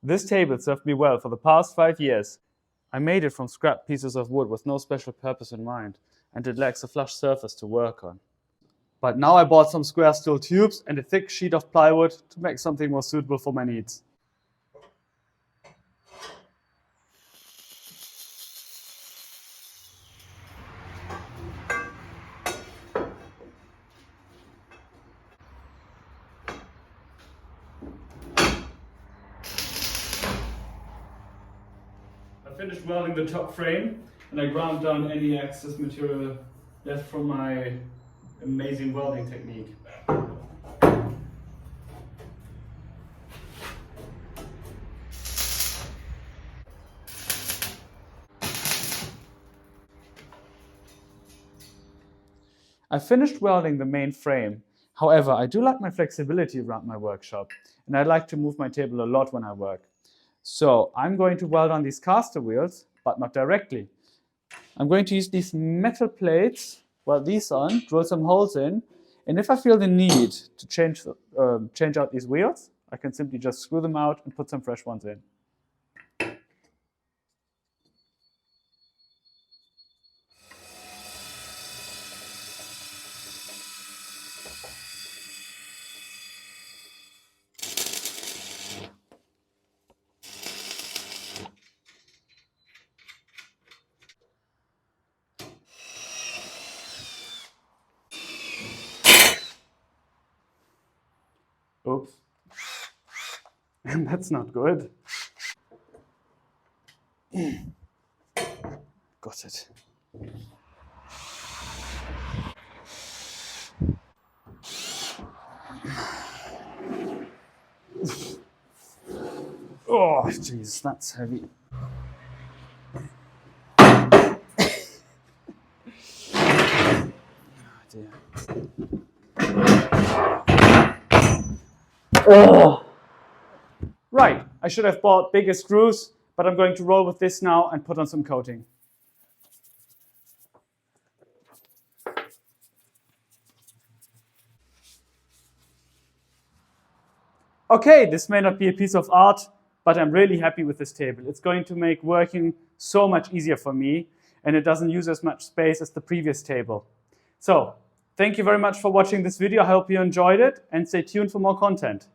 This table served me well for the past 5 years. I made it from scrap pieces of wood with no special purpose in mind, and it lacks a flush surface to work on. But now I bought some square steel tubes and a thick sheet of plywood to make something more suitable for my needs. I finished welding the top frame and I ground down any excess material left from my amazing welding technique. I finished welding the main frame. However, I do like my flexibility around my workshop and I like to move my table a lot when I work. So I'm going to weld on these caster wheels, but not directly. I'm going to use these metal plates, weld these on, drill some holes in, and if I feel the need to change out these wheels, I can simply just screw them out and put some fresh ones in. Oops. That's not good. Got it. Oh, jeez, that's heavy. Oh, dear. Oh. Right, I should have bought bigger screws, but I'm going to roll with this now and put on some coating. Okay, this may not be a piece of art, but I'm really happy with this table. It's going to make working so much easier for me, and it doesn't use as much space as the previous table. So, thank you very much for watching this video. I hope you enjoyed it, and stay tuned for more content.